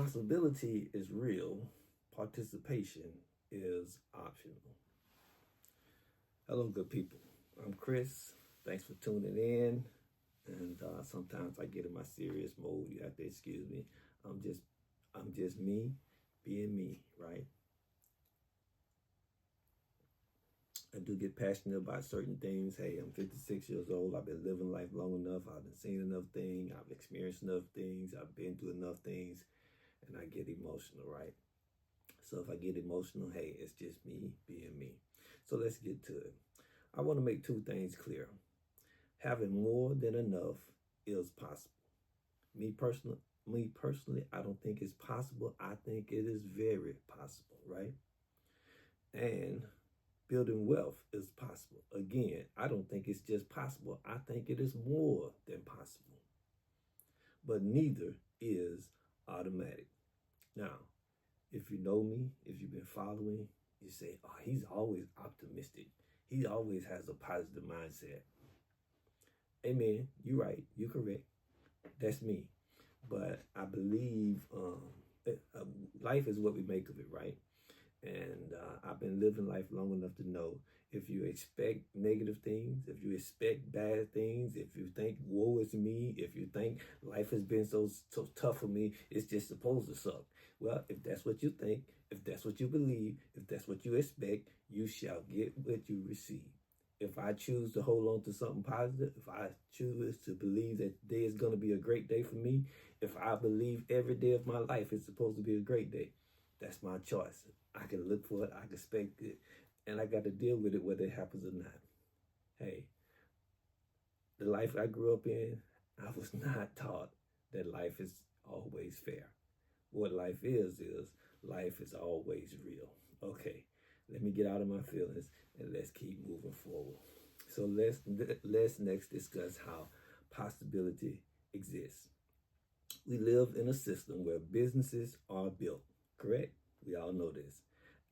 Possibility is real, participation is optional. Hello, good people. I'm Chris. Thanks for tuning in. And sometimes I get in my serious mode. You have to excuse me. I'm just, I'm just me, being me, right? I do get passionate about certain things. Hey, I'm 56 years old. I've been living life long enough. I've been seeing enough things. I've experienced enough things. I've been through enough things, and I get emotional, right? So if I get emotional, hey, it's just me being me. So let's get to it. I want to make two things clear. Having more than enough is possible. Me personally, I don't think it's possible. I think it is very possible, right? And building wealth is possible. Again, I don't think it's just possible. I think it is more than possible. But neither is automatic. Now, if you know me, if you've been following, you say, oh, he's always optimistic. He always has a positive mindset. Amen. You're right. You're correct. That's me. But I believe life is what we make of it, right? And I've been living life long enough to know if you expect negative things, if you expect bad things, if you think woe is me, if you think life has been so tough for me, it's just supposed to suck. Well, if that's what you think, if that's what you believe, if that's what you expect, you shall get what you receive. If I choose to hold on to something positive, if I choose to believe that today is going to be a great day for me, if I believe every day of my life is supposed to be a great day, that's my choice. I can look for it, I can expect it, and I got to deal with it whether it happens or not. Hey, the life I grew up in, I was not taught that life is always fair. What life is always real. Okay, let me get out of my feelings and let's keep moving forward. So let's next discuss how possibility exists. We live in a system where businesses are built, correct? We all know this.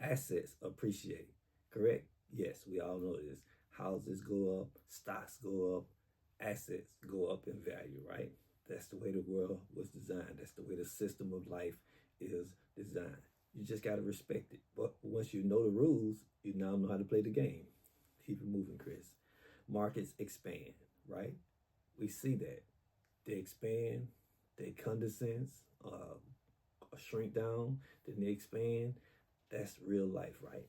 Assets appreciate, correct? Yes, we all know this. Houses go up, stocks go up, assets go up in value, right? That's the way the world was designed. That's the way the system of life is designed. You just got to respect it. But once you know the rules, you now know how to play the game. Keep it moving, Chris. Markets expand, right? We see that. They expand, they condescend, shrink down, then they expand. That's real life, right?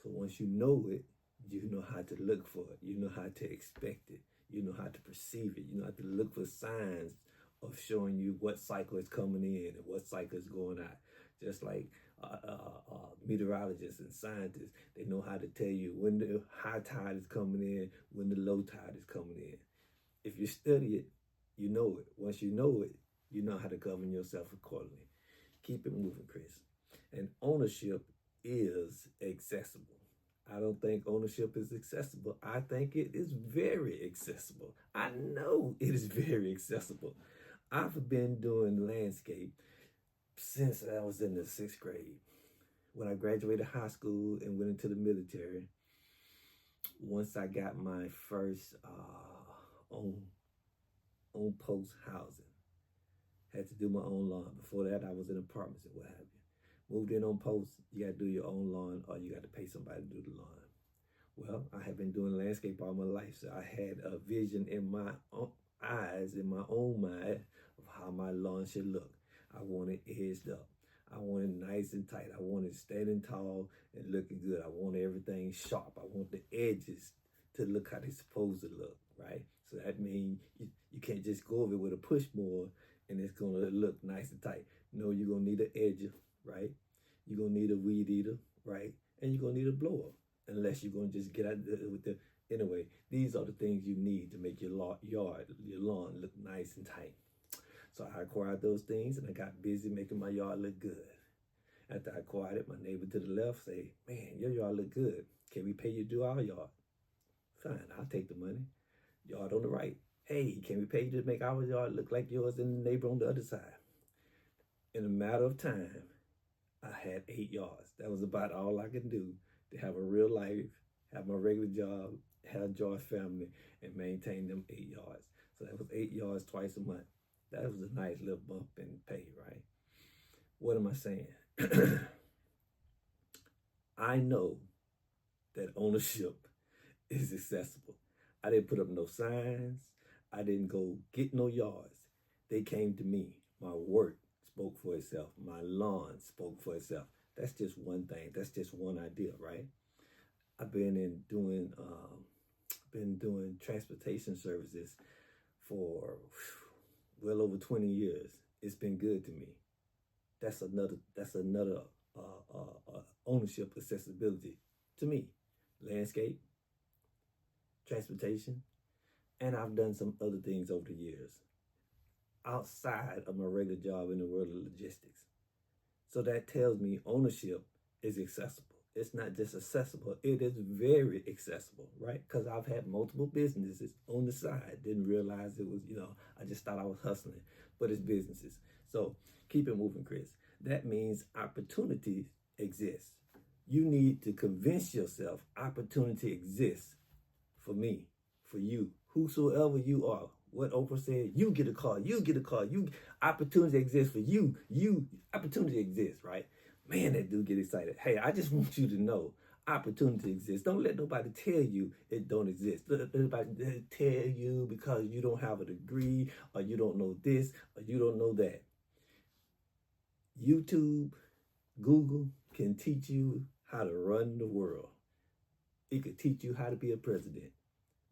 So once you know it, you know how to look for it. You know how to expect it. You know how to perceive it. You know how to look for signs of showing you what cycle is coming in and what cycle is going out. Just like meteorologists and scientists, they know how to tell you when the high tide is coming in, when the low tide is coming in. If you study it, you know it. Once you know it, you know how to govern yourself accordingly. Keep it moving, Chris. And ownership is accessible. I don't think ownership is accessible. I think it is very accessible. I know it is very accessible. I've been doing landscape since I was in the sixth grade. When I graduated high school and went into the military, once I got my first own post housing, had to do my own lawn. Before that, I was in apartments and what have you. Moved in on post, you got to do your own lawn or you got to pay somebody to do the lawn. Well, I have been doing landscape all my life, so I had a vision in my own eyes, in my own mind, of how my lawn should look. I want it edged up. I want it nice and tight. I want it standing tall and looking good. I want everything sharp. I want the edges to look how they're supposed to look, right? So that means you can't just go over it with a push mower and it's gonna look nice and tight. No, you're gonna need an edger, right? You're gonna need a weed eater, right? And you're gonna need a blower, unless you're gonna just get out with the, anyway, these are the things you need to make your lawn look nice and tight. So I acquired those things and I got busy making my yard look good. After I acquired it, my neighbor to the left say, man, your yard look good. Can we pay you to do our yard? Fine, I'll take the money. Yard on the right. Hey, can we pay you to make our yard look like yours and the neighbor on the other side? In a matter of time, I had 8 yards. That was about all I could do to have a real life, have my regular job, have a joint family, and maintain them 8 yards. So that was 8 yards twice a month. That was a nice little bump in pay, right? What am I saying? I know that ownership is accessible. I didn't put up no signs. I didn't go get no yards. They came to me. My work spoke for itself. My lawn spoke for itself. That's just one thing. That's just one idea, right? I've been doing transportation services for well over 20 years. It's been good to me. That's another ownership accessibility to me. Landscape, transportation, and I've done some other things over the years outside of my regular job in the world of logistics. So that tells me ownership is accessible. It's not just accessible, it is very accessible, right? Because I've had multiple businesses on the side. Didn't realize it was, I just thought I was hustling, but it's businesses. So keep it moving, Chris. That means opportunities exist. You need to convince yourself opportunity exists for me, for you, whosoever you are. What Oprah said, you get a car, you get a car, opportunity exists for you, opportunity exists, right? Man, that dude get excited. Hey, I just want you to know opportunity exists. Don't let nobody tell you it don't exist. Let nobody tell you because you don't have a degree or you don't know this or you don't know that. YouTube, Google can teach you how to run the world. It could teach you how to be a president.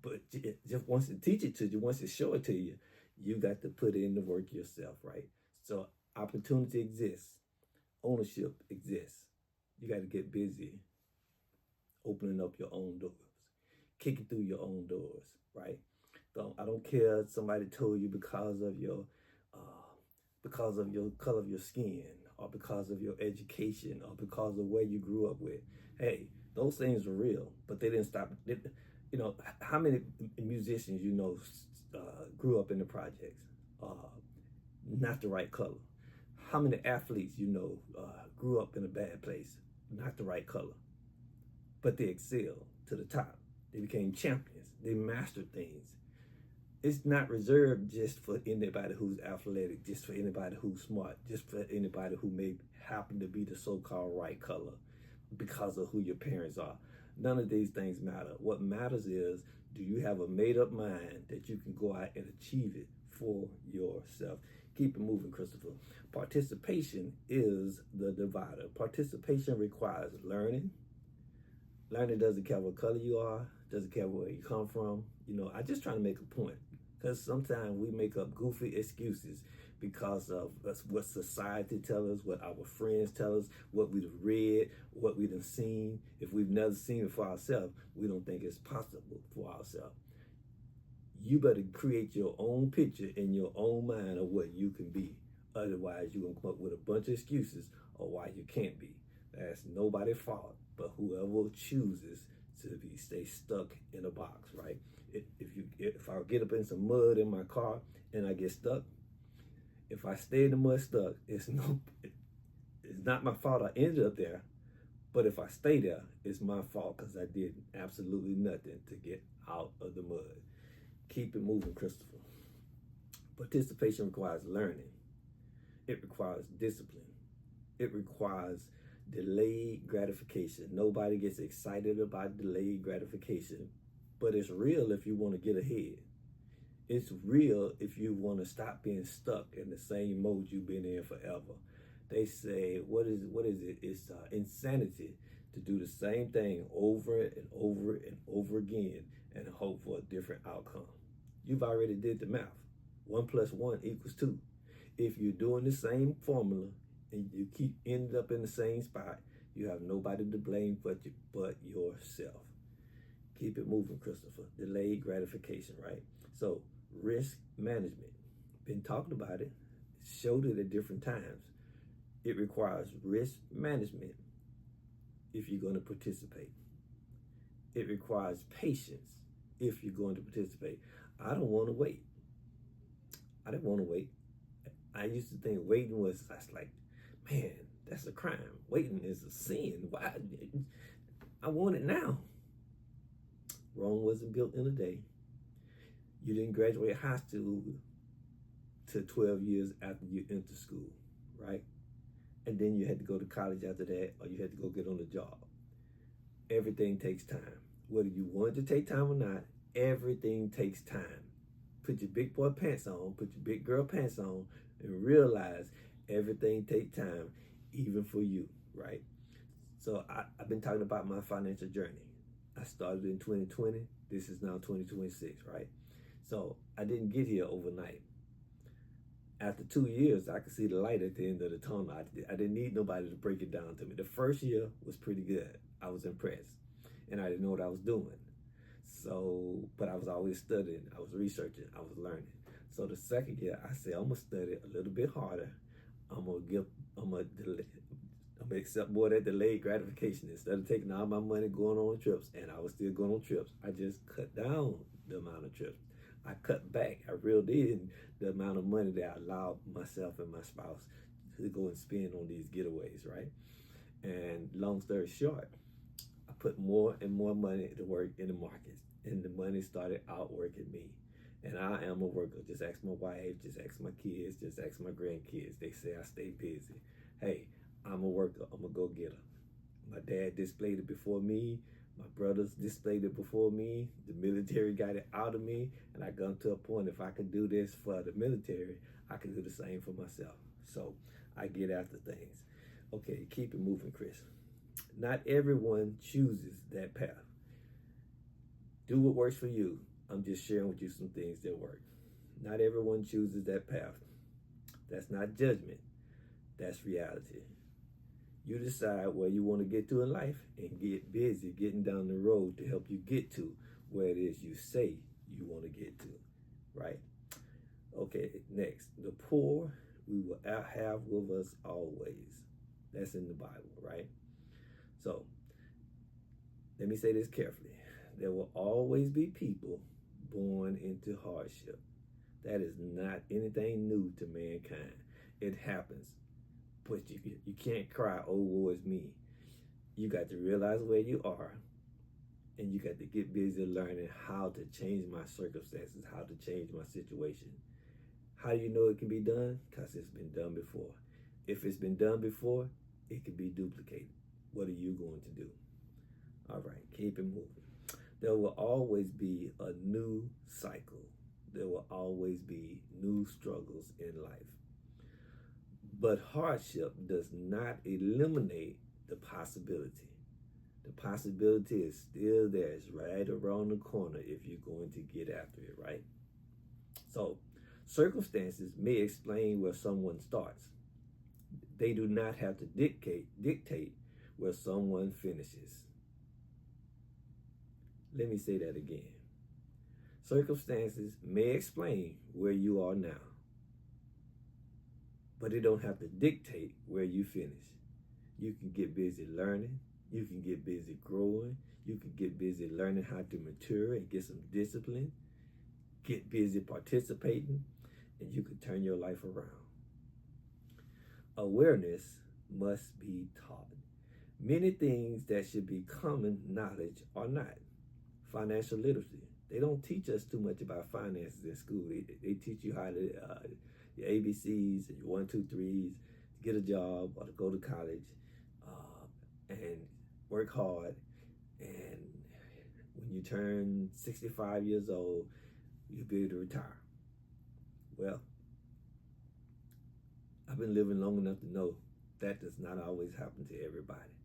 But just once it teach it to you, once it show it to you, you got to put in the work yourself, right? So opportunity exists. Ownership exists. You got to get busy opening up your own doors, kicking through your own doors, right? I don't care if somebody told you because of your color of your skin or because of your education or because of where you grew up with. Hey, those things are real, but they didn't stop. How many musicians grew up in the projects, not the right color? How many athletes grew up in a bad place, not the right color, but they excelled to the top. They became champions. They mastered things. It's not reserved just for anybody who's athletic, just for anybody who's smart, just for anybody who may happen to be the so-called right color because of who your parents are. None of these things matter. What matters is, do you have a made-up mind that you can go out and achieve it for yourself? Keep it moving, Christopher. Participation is the divider. Participation requires learning. Learning doesn't care what color you are, doesn't care where you come from. I just trying to make a point, because sometimes we make up goofy excuses because of what society tells us, what our friends tell us, what we've read, what we've seen. If we've never seen it for ourselves, we don't think it's possible for ourselves. You better create your own picture in your own mind of what you can be. Otherwise, you're going to come up with a bunch of excuses of why you can't be. That's nobody's fault, but whoever chooses to stay stuck in a box, right? If I get up in some mud in my car and I get stuck, if I stay in the mud stuck, it's not my fault I ended up there. But if I stay there, it's my fault because I did absolutely nothing to get out of the mud. Keep it moving, Christopher. Participation requires learning. It requires discipline. It requires delayed gratification. Nobody gets excited about delayed gratification, but it's real if you want to get ahead. It's real if you want to stop being stuck in the same mode you've been in forever. They say, what is it? It's insanity to do the same thing over and over and over again and hope for a different outcome. You've already did the math. 1 + 1 = 2. If you're doing the same formula and you keep ending up in the same spot, you have nobody to blame but yourself. Keep it moving, Christopher. Delayed gratification, right? So risk management. Been talking about it. Showed it at different times. It requires risk management if you're going to participate. It requires patience if you're going to participate. I don't want to wait. I didn't want to wait. I used to think waiting was, man, that's a crime. Waiting is a sin. Why? I want it now. Rome wasn't built in a day. You didn't graduate high school to 12 years after you enter school, right? and then you had to go to college after that, or you had to go get on a job. Everything takes time. Whether you want to take time or not, everything takes time. Put your big boy pants on, put your big girl pants on, and realize everything takes time, even for you, right? So I've been talking about my financial journey. I started in 2020. This is now 2026, right? So I didn't get here overnight. After 2 years, I could see the light at the end of the tunnel. I didn't need nobody to break it down to me. The first year was pretty good. I was impressed, and I didn't know what I was doing. So, but I was always studying. I was researching. I was learning. So the second year, I said, I'm gonna study a little bit harder. I'm gonna accept more of that delayed gratification instead of taking all my money going on trips. And I was still going on trips. I just cut down the amount of trips. I cut back. I reeled in the amount of money that I allowed myself and my spouse to go and spend on these getaways, right? And long story short, I put more and more money to work in the markets, and the money started outworking me. And I am a worker. Just ask my wife, just ask my kids, just ask my grandkids. They say I stay busy. Hey, I'm a worker. I'm a go-getter. My dad displayed it before me. My brothers displayed it before me. The military got it out of me. And I got to a point, if I could do this for the military, I could do the same for myself. So I get after things. Okay, keep it moving, Chris. Not everyone chooses that path. Do what works for you. I'm just sharing with you some things that work. Not everyone chooses that path. That's not judgment. That's reality. You decide where you want to get to in life and get busy getting down the road to help you get to where it is you say you want to get to, right? Okay, next. The poor we will have with us always. That's in the Bible, right? So, let me say this carefully. There will always be people born into hardship. That is not anything new to mankind. It happens. But you can't cry, oh, woe is me. You got to realize where you are, and you got to get busy learning how to change my circumstances, how to change my situation. How do you know it can be done? Because it's been done before. If it's been done before, it can be duplicated. What are you going to do? All right, keep it moving. There will always be a new cycle. There will always be new struggles in life. But hardship does not eliminate the possibility. The possibility is still there. It's right around the corner if you're going to get after it, right? So, circumstances may explain where someone starts. They do not have to dictate where someone finishes. Let me say that again. Circumstances may explain where you are now, but it don't have to dictate where you finish. You can get busy learning. You can get busy growing. You can get busy learning how to mature and get some discipline. Get busy participating, and you can turn your life around. Awareness must be taught. Many things that should be common knowledge are not. Financial literacy. They don't teach us too much about finances in school. They teach you how to your ABCs and your 1, 2, 3s, to get a job or to go to college and work hard. And when you turn 65 years old, you'll be able to retire. Well, I've been living long enough to know that does not always happen to everybody.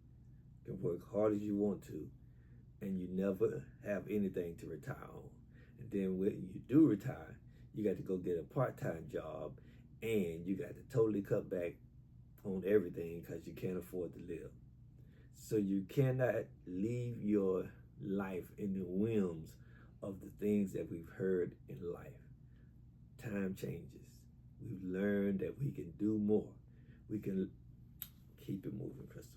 You can work hard as you want to, and you never have anything to retire on. And then when you do retire, you got to go get a part-time job, and you got to totally cut back on everything because you can't afford to live. So you cannot leave your life in the whims of the things that we've heard in life. Time changes. We've learned that we can do more. We can keep it moving, Christopher.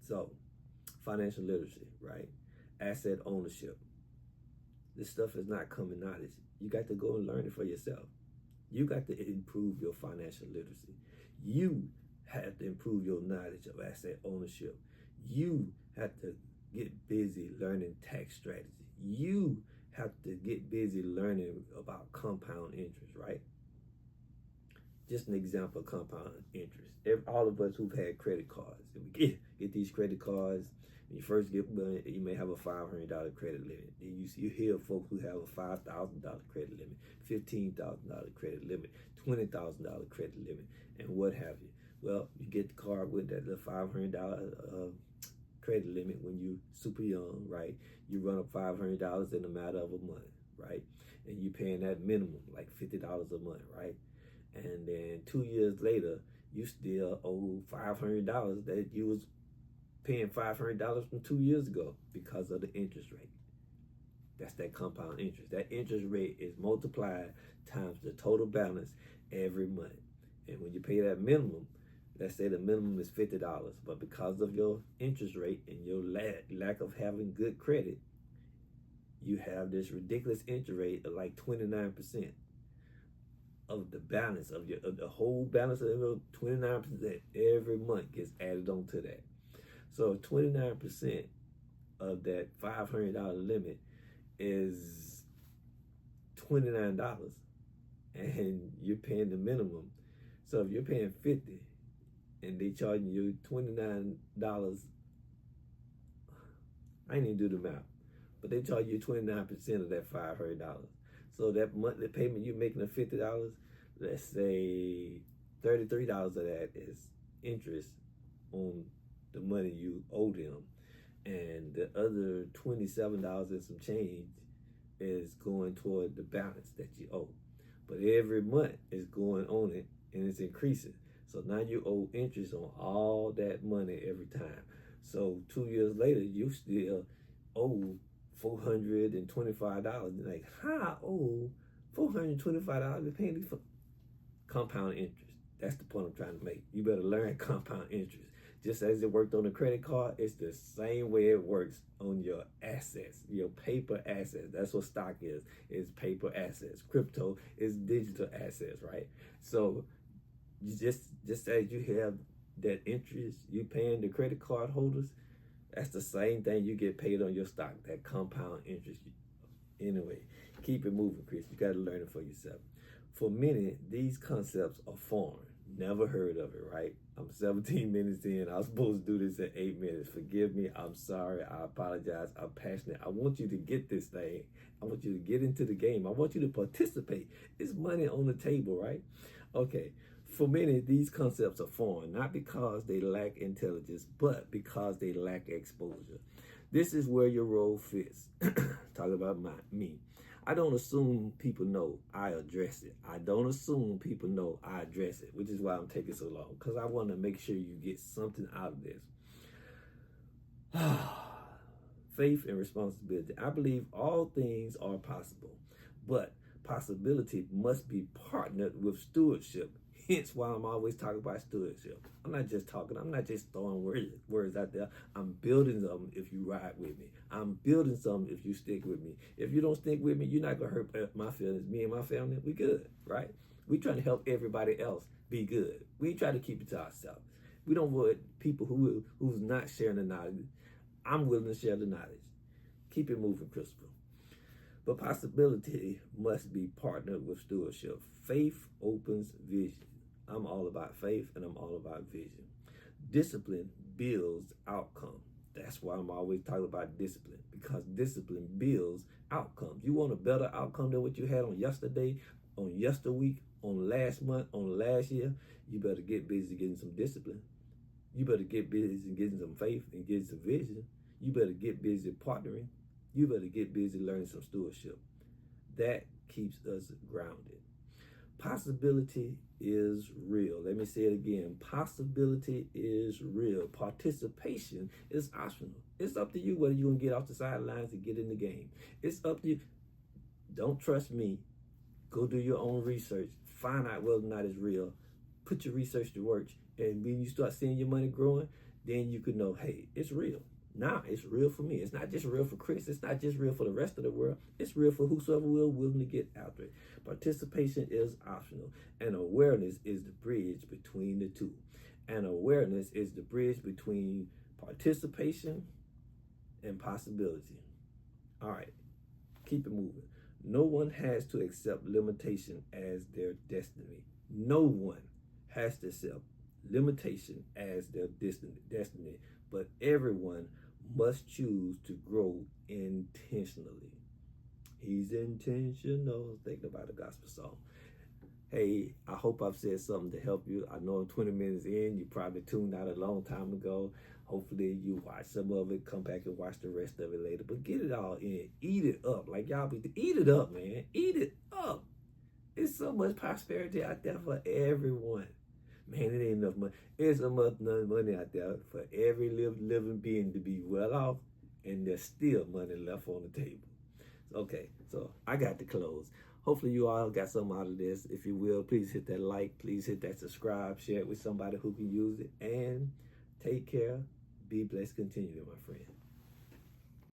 So, financial literacy, right? Asset ownership. This stuff is not common knowledge. You got to go and learn it for yourself. You got to improve your financial literacy. You have to improve your knowledge of asset ownership. You have to get busy learning tax strategy. You have to get busy learning about compound interest, right? Just an example of compound interest. All of us who've had credit cards, get these credit cards. When you first get one, you may have a $500 credit limit. Then you hear folks who have a $5,000 credit limit, $15,000 credit limit, $20,000 credit limit, and what have you. Well, you get the card with that little $500 credit limit when you're super young, right? You run up $500 in a matter of a month, right? And you paying that minimum, like $50 a month, right? And then 2 years later, you still owe $500 that you was paying $500 from 2 years ago because of the interest rate. That's that compound interest. That interest rate is multiplied times the total balance every month. And when you pay that minimum, let's say the minimum is $50, but because of your interest rate and your lack of having good credit, you have this ridiculous interest rate of like 29% of the balance of the whole balance of your 29% every month gets added on to that. So 29% of that $500 limit is $29, and you're paying the minimum. So if you're paying $50 and they charging you $29, I ain't even do the math, but they charge you 29% of that $500. So that monthly payment you're making of $50, let's say $33 of that is interest on the money you owe them, and the other $27 and some change is going toward the balance that you owe. But every month is going on it, and it's increasing. So now you owe interest on all that money every time. So 2 years later, you still owe $425. Like, how I owe $425 paying for compound interest? That's the point I'm trying to make. You better learn compound interest. Just as it worked on the credit card, it's the same way it works on your assets, your paper assets. That's what stock is paper assets. Crypto is digital assets, right? So you just as you have that interest you paying the credit card holders, that's the same thing you get paid on your stock, that compound interest. Anyway, keep it moving, Chris. You got to learn it for yourself. For many, these concepts are foreign. Never heard of it, right? I'm 17 minutes in. I was supposed to do this in 8 minutes. Forgive me. I'm sorry. I apologize. I'm passionate. I want you to get this thing. I want you to get into the game. I want you to participate. It's money on the table, right? Okay. For many, these concepts are foreign, not because they lack intelligence, but because they lack exposure. This is where your role fits. Talk about me. I don't assume people know, I address it. I don't assume people know, I address it, which is why I'm taking so long, because I want to make sure you get something out of this. Faith and responsibility. I believe all things are possible, but possibility must be partnered with stewardship. Hence why I'm always talking about stewardship. I'm not just talking. I'm not just throwing words out there. I'm building something if you ride with me. I'm building something if you stick with me. If you don't stick with me, you're not going to hurt my feelings. Me and my family, we good, right? We trying to help everybody else be good. We try to keep it to ourselves. We don't want people who's not sharing the knowledge. I'm willing to share the knowledge. Keep it moving, Christopher. But possibility must be partnered with stewardship. Faith opens vision. I'm all about faith and I'm all about vision. Discipline builds outcome. That's why I'm always talking about discipline, because discipline builds outcomes. You want a better outcome than what you had on yesterday, on yesterweek, on last month, on last year, you better get busy getting some discipline. You better get busy getting some faith and getting some vision. You better get busy partnering. You better get busy learning some stewardship. That keeps us grounded. Possibility is real. Let me say it again. Possibility is real. Participation is optional. It's up to you whether you're going to get off the sidelines and get in the game. It's up to you. Don't trust me. Go do your own research. Find out whether or not it's real. Put your research to work. And when you start seeing your money growing, then you can know, hey, it's real. Now it's real for me. It's not just real for Chris. It's not just real for the rest of the world. It's real for whosoever willing to get after it. Participation is optional, and awareness is the bridge between the two. And awareness is the bridge between participation and possibility. All right, keep it moving. No one has to accept limitation as their destiny. No one has to accept limitation as their destiny, but everyone must choose to grow intentionally. He's intentional. Thinking about a gospel song. Hey, I hope I've said something to help you. I know I'm 20 minutes in. You probably tuned out a long time ago. Hopefully you watch some of it, come back and watch the rest of it later. But get it all in. Eat it up. Like y'all be, eat it up, man. Eat it up. There's so much prosperity out there for everyone. Man, it ain't enough money. There's enough money out there for every living being to be well off, and there's still money left on the table. Okay, so I got to close. Hopefully you all got something out of this. If you will, please hit that like, please hit that subscribe, share it with somebody who can use it, and take care. Be blessed. Continue, my friend.